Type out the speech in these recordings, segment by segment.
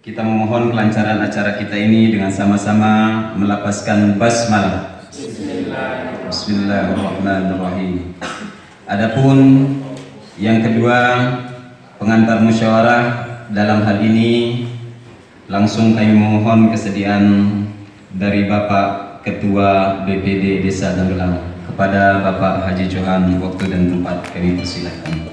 Kita memohon kelancaran acara kita ini dengan sama-sama melapaskan basmalah. Bismillahirrahmanirrahim. Adapun yang kedua, pengantar musyawarah dalam hal ini langsung kami memohon kesediaan dari Bapak Ketua BPD Desa Danggelang kepada Bapak Haji Johan. Waktu dan tempat kami persilahkan.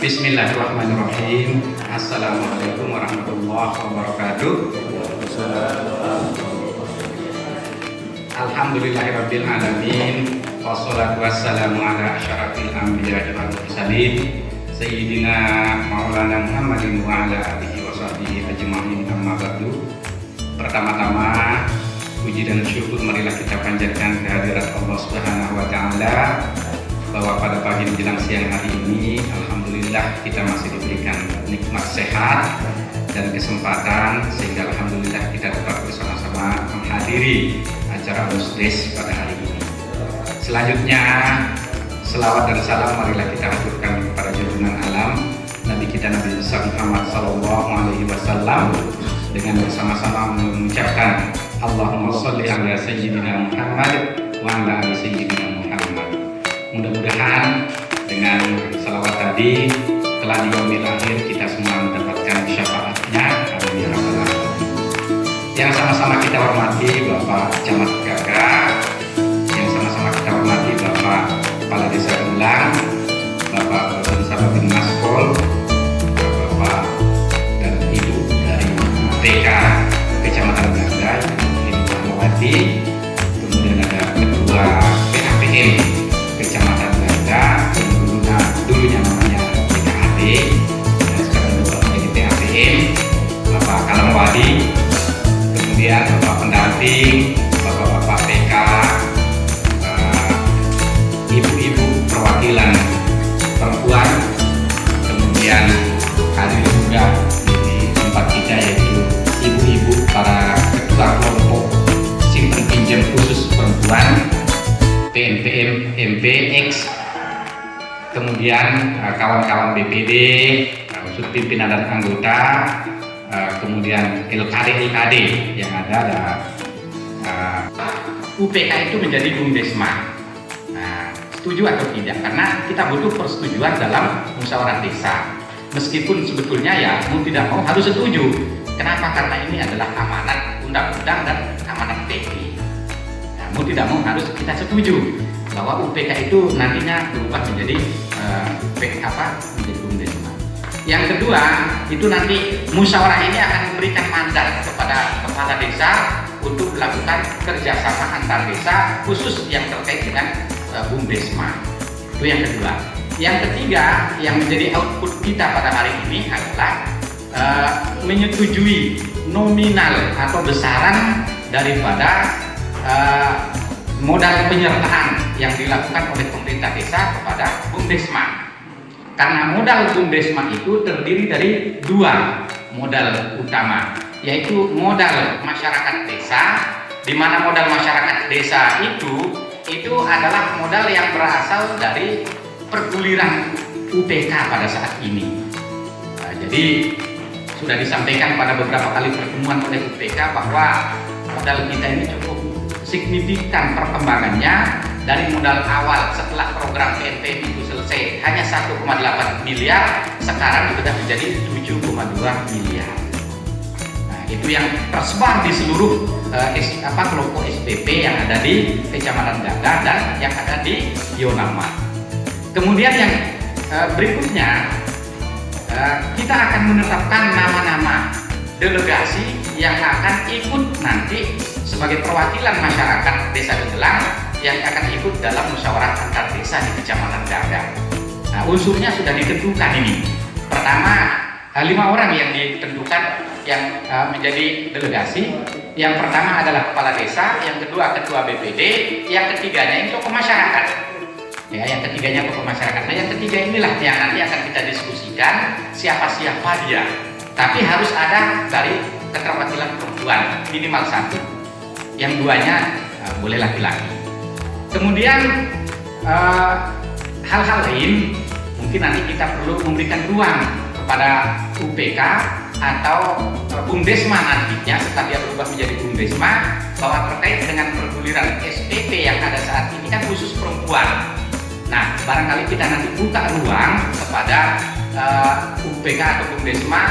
Bismillahirrahmanirrahim. Assalamualaikum warahmatullahi wabarakatuh. Alhamdulillahirabbil alamin. Wassalatu wassalamu ala asyrafil anbiya'i wal mursalin sayyidina maulana Muhammadin wa ala alihi wa sahbihi ajma'in, amma ba'du. Pertama-tama puji dan syukur marilah kita panjatkan kehadirat Allah Subhanahu wa taala bahwa pada pagi menjelang siang hari ini alhamdulillah kita masih diberikan nikmat sehat dan kesempatan sehingga alhamdulillah kita dapat bersama-sama menghadiri acara Musdes pada hari ini. Selanjutnya selawat dan salam marilah kita haturkan kepada junjungan alam Nabi kita Nabi Muhammad sallallahu alaihi wasallam dengan bersama-sama mengucapkan Allahumma sholli ala sayyidina Muhammad wa ala ali sayyidina Muhammad. Mudah-mudahan dengan salawat tadi telah di yaumil akhir kita semua mendapatkan syafaatnya. Amin ya rabbal alamin. Yang sama-sama kita hormati Bapak Camat Gagak, yang sama-sama kita hormati Bapak Kepala Desa Danggelang, Bapak Bersama bin Maspol, Bapak dan Ibu dari TK Kecamatan Gagak, Ibu Rahmawati, kemudian ada Ketua PAPM Kecamatan Gagak, dulunya namanya PKAD dan sekarang juga menjadi PAPM, Bapak Kalamwadi, kemudian Bapak pendamping, Bapak-bapak PK, ibu-ibu perwakilan perempuan, kemudian hadir juga di tempat kita yaitu ibu-ibu para ketua kelompok simpen pinjam khusus perempuan PNPM MPX, kemudian kawan-kawan BPD, unsur pimpinan dan anggota, kemudian LKD yang ada UPK itu menjadi bumdesma. Nah, setuju atau tidak? Karena kita butuh persetujuan dalam musyawarah desa. Meskipun sebetulnya ya mau tidak mau harus setuju. Kenapa? Karena ini adalah amanat undang-undang dan amanat PP. Mau tidak mau harus kita setuju bahwa UPK itu nantinya berubah menjadi menjadi bumdesma. Yang kedua itu nanti musyawarah ini akan memberikan mandat kepada kepala desa untuk melakukan kerjasama antar desa khusus yang terkait dengan bumdesma. Itu yang kedua. Yang ketiga yang menjadi output kita pada hari ini adalah menyetujui nominal atau besaran daripada modal penyertaan yang dilakukan oleh pemerintah desa kepada bumdesma. Karena modal bumdesma itu terdiri dari dua modal utama, yaitu modal masyarakat desa, di mana modal masyarakat desa itu adalah modal yang berasal dari perguliran UPK pada saat ini. Nah, jadi sudah disampaikan pada beberapa kali pertemuan oleh UPK bahwa modal kita ini cukup signifikan perkembangannya. Dari modal awal setelah program PNPM itu selesai hanya 1,8 miliar, sekarang sudah menjadi 7,2 miliar. Nah, itu yang tersebar di seluruh kelompok SPP yang ada di Kecamatan Gagak dan yang ada di Yonama. Kemudian yang berikutnya kita akan menetapkan nama-nama delegasi yang akan ikut nanti sebagai perwakilan masyarakat Desa Danggelang yang akan ikut dalam musyawarah antar desa di Kecamatan Gagak. Nah, unsurnya sudah ditentukan ini. Pertama, 5 orang yang ditentukan yang menjadi delegasi. Yang pertama adalah kepala desa, yang kedua ketua BPD, yang ketiganya itu tokoh masyarakat. Ya, yang ketiganya tokoh masyarakat. Nah, yang ketiga inilah yang nanti akan kita diskusikan siapa-siapa dia. Tapi harus ada dari keterwakilan perempuan minimal 1. Yang duanya boleh laki-laki. Kemudian hal-hal lain mungkin nanti kita perlu memberikan ruang kepada UPK atau Bumdesma nantinya setelah dia berubah menjadi Bumdesma, bahwa terkait dengan perguliran SPP yang ada saat ini kan khusus perempuan. Nah, barangkali kita nanti buka ruang kepada UPK atau Bumdesma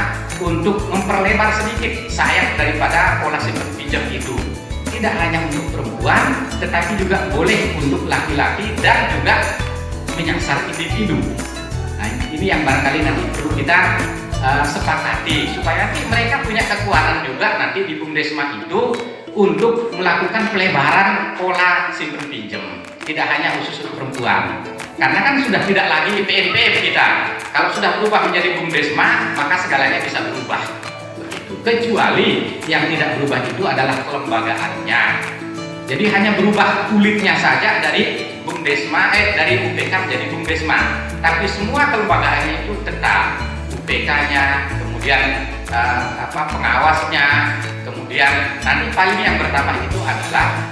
untuk memperlebar sedikit sayap daripada pola simpan pinjam itu. Tidak hanya untuk perempuan, tetapi juga boleh untuk laki-laki dan juga menyasar individu. Nah, ini yang barangkali nanti perlu kita sepakati supaya nanti mereka punya kekuatan juga nanti di Bumdesma itu untuk melakukan pelebaran pola simpan pinjam. Tidak hanya khusus untuk perempuan, karena kan sudah tidak lagi PNPM kita. Kalau sudah berubah menjadi Bumdesma, maka segalanya bisa berubah. Begitu. Kecuali yang tidak berubah itu adalah kelembagaannya. Jadi hanya berubah kulitnya saja dari Bumdesma, dari UPK menjadi Bumdesma. Tapi semua kelembagaannya itu tetap. UPK-nya, kemudian pengawasnya, kemudian nanti paling yang bertambah itu adalah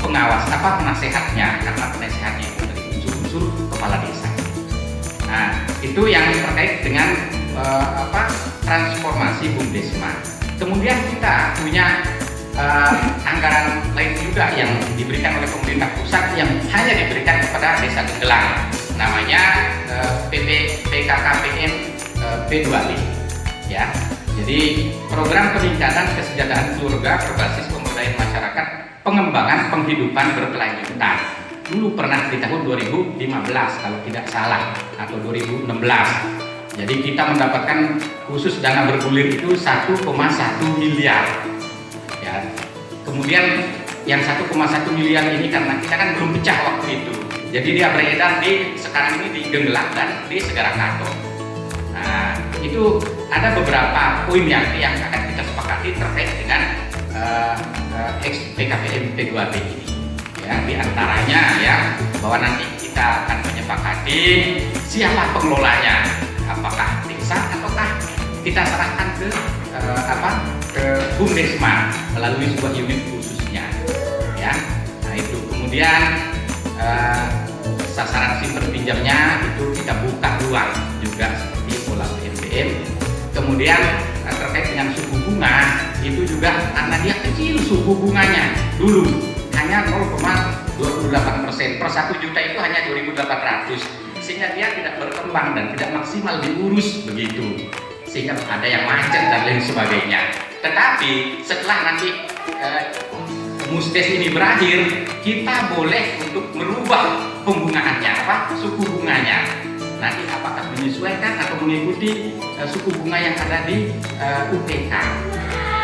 penasehatnya, karena penasehatnya itu dari unsur-unsur kepala desa. Nah, itu yang terkait dengan transformasi Bumdesma. Kemudian kita punya anggaran lain juga yang diberikan oleh pemerintah pusat yang hanya diberikan kepada Desa Genggelang, namanya PKKPM P2B, ya. Jadi program peningkatan kesejahteraan keluarga berbasis pemberdayaan masyarakat, pengembangan penghidupan berkelanjutan. Dulu pernah di tahun 2015 kalau tidak salah, atau 2016. Jadi kita mendapatkan khusus dana bergulir itu 1,1 miliar. Ya. Kemudian yang 1,1 miliar ini karena kita kan belum pecah waktu itu. Jadi dia beredar sekarang ini di Genggelang dan di Segara Kato. Nah, itu ada beberapa poin yang akan kita sepakati terkait dengan PKPM P2B ini. Ya, di antaranya ya bahwa nanti kita akan menyepakati siapa pengelolanya, apakah desa ataukah kita serahkan ke Bumdesma melalui sebuah unit khususnya. Ya, nah itu kemudian sasaran simpan pinjamnya itu kita buka ruang juga seperti pola PNPM. Kemudian terkait dengan suku bunga itu juga karena dia kecil suku bunganya dulu hanya 0,28%, per 1 juta itu hanya 2.800, sehingga dia tidak berkembang dan tidak maksimal diurus begitu, sehingga ada yang macet dan lain sebagainya. Tetapi setelah nanti mustes ini berakhir, kita boleh untuk merubah pembungaannya, suku bunganya. Nanti apakah menyesuaikan atau mengikuti suku bunga yang ada di UPK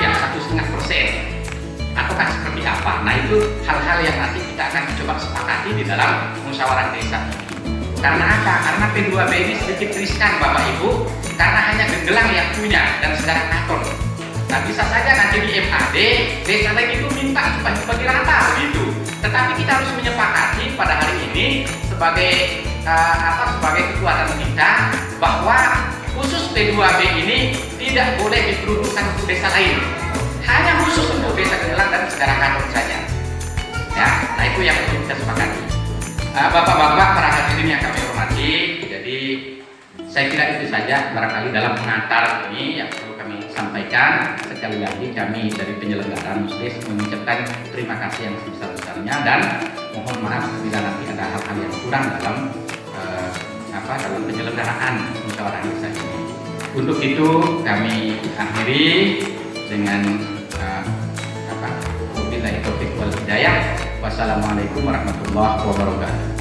yang 1,5%, ataukah seperti apa? Nah, itu hal-hal yang nanti kita akan coba sepakati di dalam musyawarah desa ini. Karena apa? Karena P2B ini sedikit riskan Bapak Ibu, karena hanya Genggelang yang punya dan Segara Katon. Nah, bisa saja nanti di MAD desa lain itu minta supaya bagi rata begitu. Tetapi kita harus menyepakati pada hari ini sebagai kekuatan kita bahwa khusus P2B ini tidak boleh diperuntukkan untuk desa lain, hanya khusus untuk Desa Genggelang dan Segara Katon saja. Ya, nah itu yang perlu kita sepakati. Bapak-bapak, para hadirin yang kami hormati, jadi saya kira itu saja barangkali dalam pengantar ini yang perlu kami sampaikan. Sekali lagi kami dari penyelenggara Musdes mengucapkan terima kasih yang sebesar-besarnya dan mohon maaf bila nanti ada hal-hal yang kurang dalam dalam penyelenggaraan musyawarah desa ini. Untuk itu kami akhiri dengan wabillahi taufiq wal hidayah. Wassalamualaikum warahmatullahi wabarakatuh.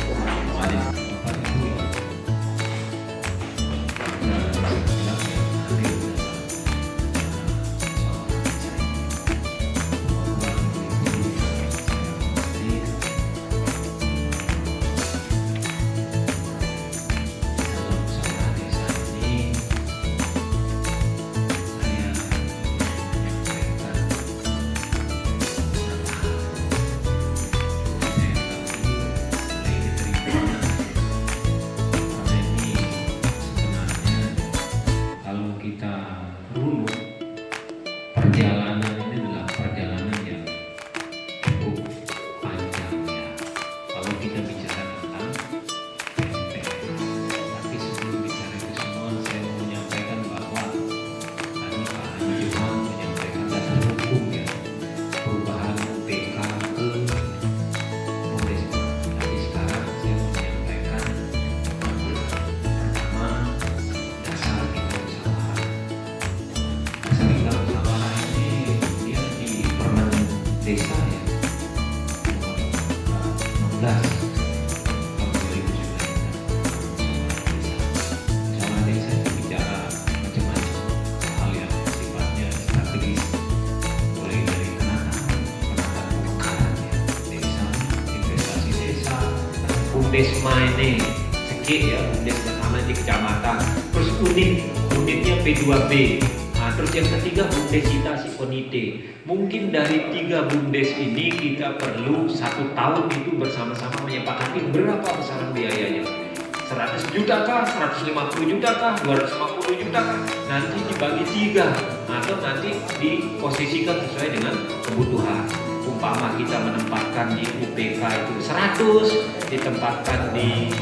ini sekik ya, bumdes bersama di kecamatan. Terus unitnya P2B. Nah, terus yang ketiga bumdes kita Siponite. Mungkin dari 3 bumdes ini kita perlu 1 tahun itu bersama-sama menyepakati berapa besaran biayanya. 100 juta kah, 150 juta kah, 250 juta kah, nanti dibagi 3 atau nanti diposisikan sesuai dengan kebutuhan. Umpama kita menempatkan di UPK itu 100, ditempatkan di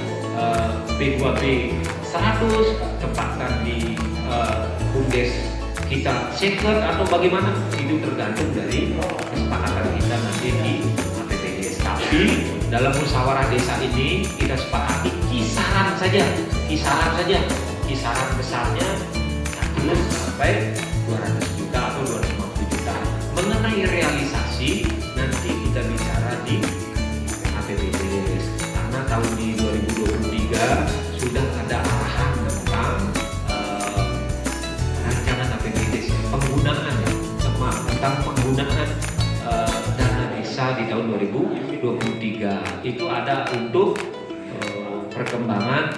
P2B 100, tempatkan di bumdes kita second atau bagaimana, itu tergantung dari kesepakatan kita nanti di APBDes. Tapi dalam musyawarah desa ini kita sepakati kisaran besarnya 100 sampai 200 juta atau 250 juta. Mengenai realisasi nanti kita bicara di APBDes, karena tahun di 2023 sudah ada arahan tentang rancangan APBDes penggunaan tentang penggunaan dana desa di tahun 2023. Itu ada untuk perkembangan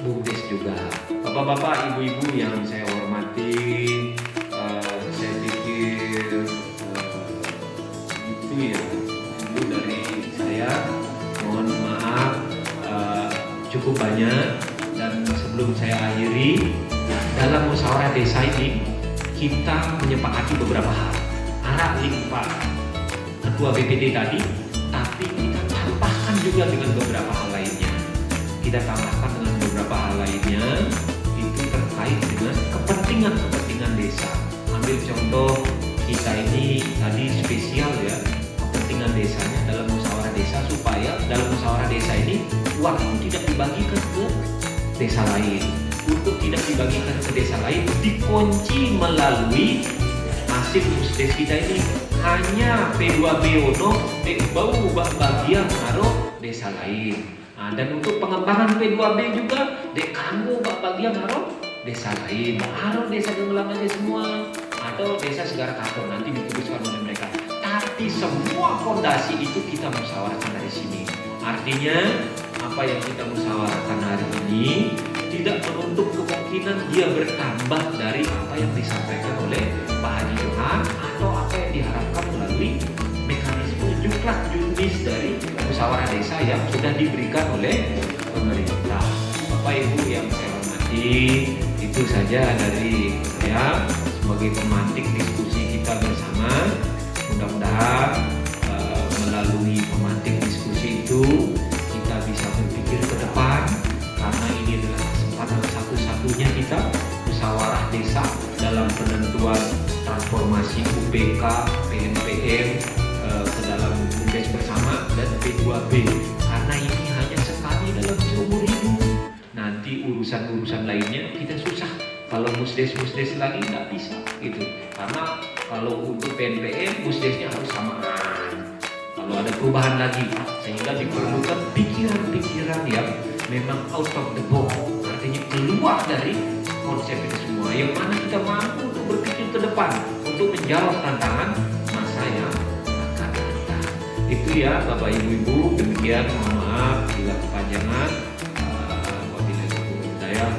bumdes juga. Bapak-bapak, ibu-ibu yang saya hormati, saya pikir itu ya dulu dari saya. Mohon maaf cukup banyak, dan sebelum saya akhiri, dalam musyawarah desa ini kita menyepakati beberapa hal. Arah link Pak Ketua BPD tadi, tapi kita tambahkan juga dengan beberapa hal lainnya. Itu terkait dengan kepentingan desa. Ambil contoh, kita ini tadi spesial ya, kepentingan desanya dalam musyawarah desa, supaya dalam musyawarah desa ini uang itu tidak dibagikan ke desa lain. Untuk tidak dibagikan ke desa lain, dikunci melalui hasil musdes kita ini. Hanya P2B ono bau bagian naruh desa lain. Nah, dan untuk pengembangan P2B juga kanggo bagian naruh desa lain. Naruh desa Gemelang aja semua, atau desa Segara Katon nanti diputuskan oleh mereka. Tapi semua fondasi itu kita musyawarahkan dari sini. Artinya apa yang kita musyawarahkan hari ini tidak menutup kemungkinan dia bertambah dari apa yang disampaikan oleh Pak Haji Johan, atau apa yang diharapkan melalui mekanisme juklak juknis dari musyawarah desa yang sudah diberikan oleh pemerintah. Bapak Ibu yang saya hormati, itu saja dari saya sebagai pemantik diskusi kita bersama. Mudah-mudahan melalui pemantik diskusi itu kita bisa berpikir ke depan, karena ini adalah kesempatan satu-satunya kita musyawarah desa dalam penentuan transformasi UPK, PNPM ke dalam bumdes bersama dan P2B, karena ini hanya sekali dalam seumur hidup. Nanti urusan-urusan lainnya kita susah. Kalau musdes lagi nggak bisa gitu, karena kalau untuk PNPM musdesnya harus samaan. Kalau ada perubahan lagi, sehingga diperlukan pikiran-pikiran yang memang out of the box, artinya keluar dari konsep itu semua, yang mana kita mampu untuk berpikir ke depan untuk menjawab tantangan masa yang akan datang. Itu ya Bapak Ibu-ibu, demikian. Mohon maaf bila kepanjangan. Wabillahi taufiq wal hidayah.